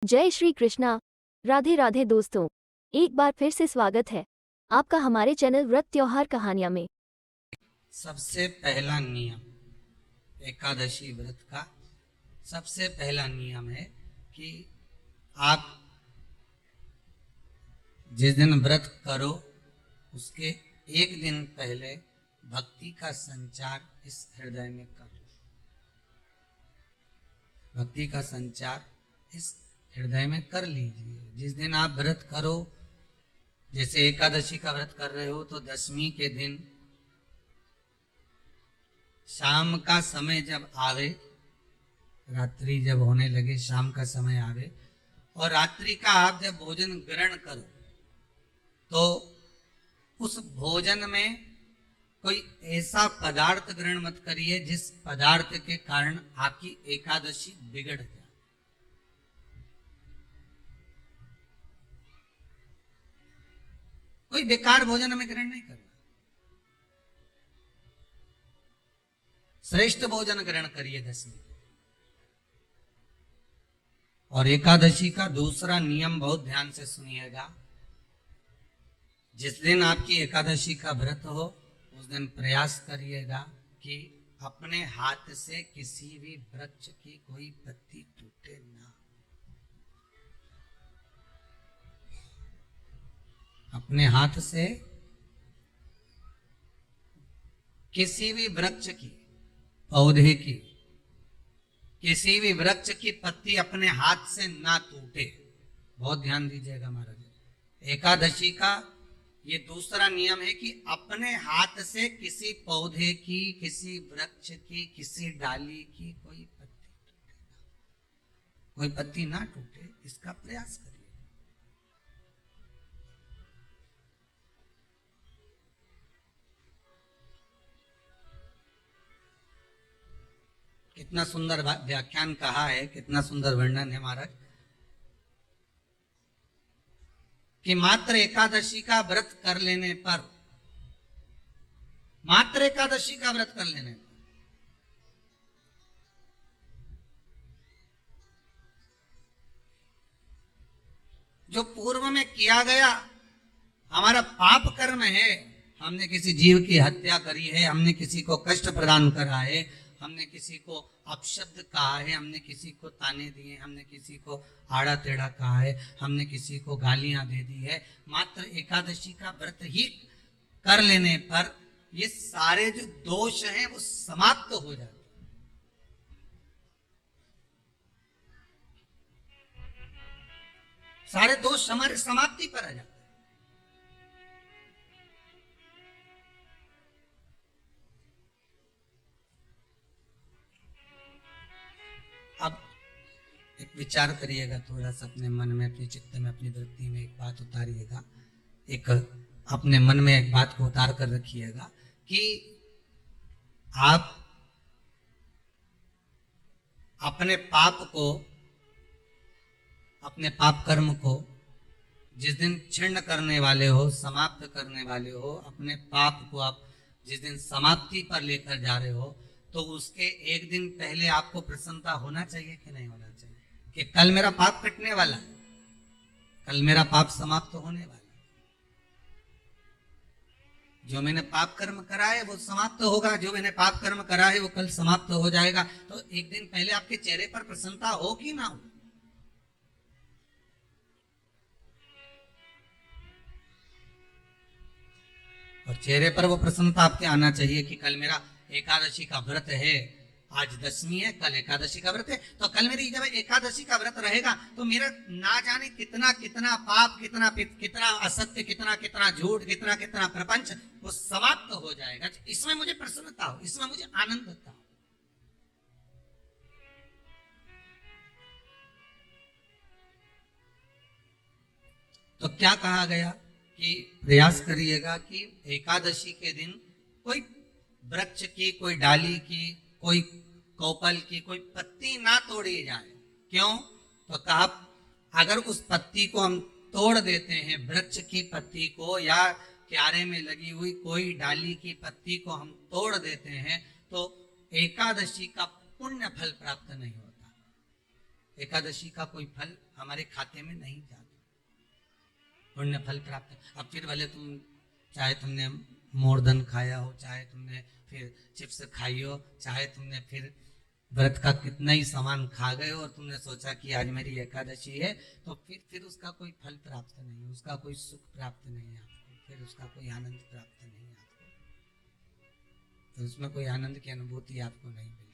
जय श्री कृष्णा। राधे राधे दोस्तों, एक बार फिर से स्वागत है आपका हमारे चैनल व्रत त्योहार कहानियां में। सबसे पहला नियम एकादशी व्रत का सबसे पहला नियम है कि आप जिस दिन व्रत करो उसके एक दिन पहले भक्ति का संचार इस हृदय में करो। भक्ति का संचार इस हृदय में कर लीजिए। जिस दिन आप व्रत करो, जैसे एकादशी का व्रत कर रहे हो तो दशमी के दिन शाम का समय जब आवे, रात्रि जब होने लगे, शाम का समय आवे और रात्रि का आप जब भोजन ग्रहण करो तो उस भोजन में कोई ऐसा पदार्थ ग्रहण मत करिए जिस पदार्थ के कारण आपकी एकादशी बिगड़ जाए। कोई बेकार भोजन हमें ग्रहण नहीं करना, श्रेष्ठ भोजन ग्रहण करिए दशमी। और एकादशी का दूसरा नियम बहुत ध्यान से सुनिएगा। जिस दिन आपकी एकादशी का व्रत हो उस दिन प्रयास करिएगा कि अपने हाथ से किसी भी वृक्ष की कोई पत्ती टूटे ना। अपने हाथ से किसी भी वृक्ष की, पौधे की, किसी भी वृक्ष की पत्ती अपने हाथ से ना टूटे। बहुत ध्यान दीजिएगा महाराज। एकादशी का ये दूसरा नियम है कि अपने हाथ से किसी पौधे की, किसी वृक्ष की, किसी डाली की कोई पत्ती टूटे ना, कोई पत्ती ना टूटे, इसका प्रयास करिए। कितना सुंदर व्याख्यान कहा है, कितना सुंदर वर्णन है महाराज कि मात्र एकादशी का व्रत कर लेने पर, मात्र एकादशी का व्रत कर लेने पर जो पूर्व में किया गया हमारा पाप कर्म है, हमने किसी जीव की हत्या करी है, हमने किसी को कष्ट प्रदान करा है, हमने किसी को अपशब्द कहा है, हमने किसी को ताने दिए, हमने किसी को आड़ा टेढ़ा कहा है, हमने किसी को गालियां दे दी है, मात्र एकादशी का व्रत ही कर लेने पर ये सारे जो दोष हैं वो समाप्त हो जाते। सारे दोष हमारे समाप्ति पर आ जाते। अब एक विचार करिएगा, थोड़ा सा अपने मन में, अपने चित्त में, अपनी वृत्ति में एक बात उतारिएगा। एक अपने मन में एक बात को उतार कर रखिएगा कि आप अपने पाप को, अपने पाप कर्म को जिस दिन क्षीण करने वाले हो, समाप्त करने वाले हो, अपने पाप को आप जिस दिन समाप्ति पर लेकर जा रहे हो तो उसके एक दिन पहले आपको प्रसन्नता होना चाहिए कि नहीं होना चाहिए कि कल मेरा पाप कटने वाला है, कल मेरा पाप समाप्त होने वाला है, जो मैंने पाप कर्म करा है वो समाप्त होगा, जो मैंने पाप कर्म करा है वो कल समाप्त हो जाएगा। तो एक दिन पहले आपके चेहरे पर प्रसन्नता हो कि ना हो? और चेहरे पर वो प्रसन्नता आपके आना चाहिए कि कल मेरा एकादशी का व्रत है, आज दशमी है, कल एकादशी का व्रत है, तो कल मेरी जब एकादशी का व्रत रहेगा तो मेरा ना जाने कितना कितना पाप, कितना कितना असत्य, कितना कितना झूठ, कितना कितना प्रपंच वो समाप्त हो जाएगा। इसमें मुझे प्रसन्नता हो, इसमें मुझे आनंद होता हो। तो क्या कहा गया कि प्रयास करिएगा कि एकादशी के दिन कोई वृक्ष की, कोई डाली की, कोई कोपल की कोई पत्ती ना तोड़ी जाए। क्यों? तो कहा अगर उस पत्ती को हम तोड़ देते हैं, वृक्ष की पत्ती को या क्यारे में लगी हुई कोई डाली की पत्ती को हम तोड़ देते हैं तो एकादशी का पुण्य फल प्राप्त नहीं होता। एकादशी का कोई फल हमारे खाते में नहीं जाता, पुण्य फल प्राप्त। अब फिर भले तुम चाहे तुमने मोरधन खाया हो, चाहे तुमने फिर चिप्स खाई हो, चाहे तुमने फिर व्रत का कितना ही सामान खा गए हो और तुमने सोचा कि आज मेरी एकादशी है, तो फिर उसका कोई फल प्राप्त नहीं, उसका कोई सुख प्राप्त नहीं है आपको, फिर उसका कोई आनंद प्राप्त नहीं है आपको, तो उसमें कोई आनंद की अनुभूति आपको नहीं मिलेगी।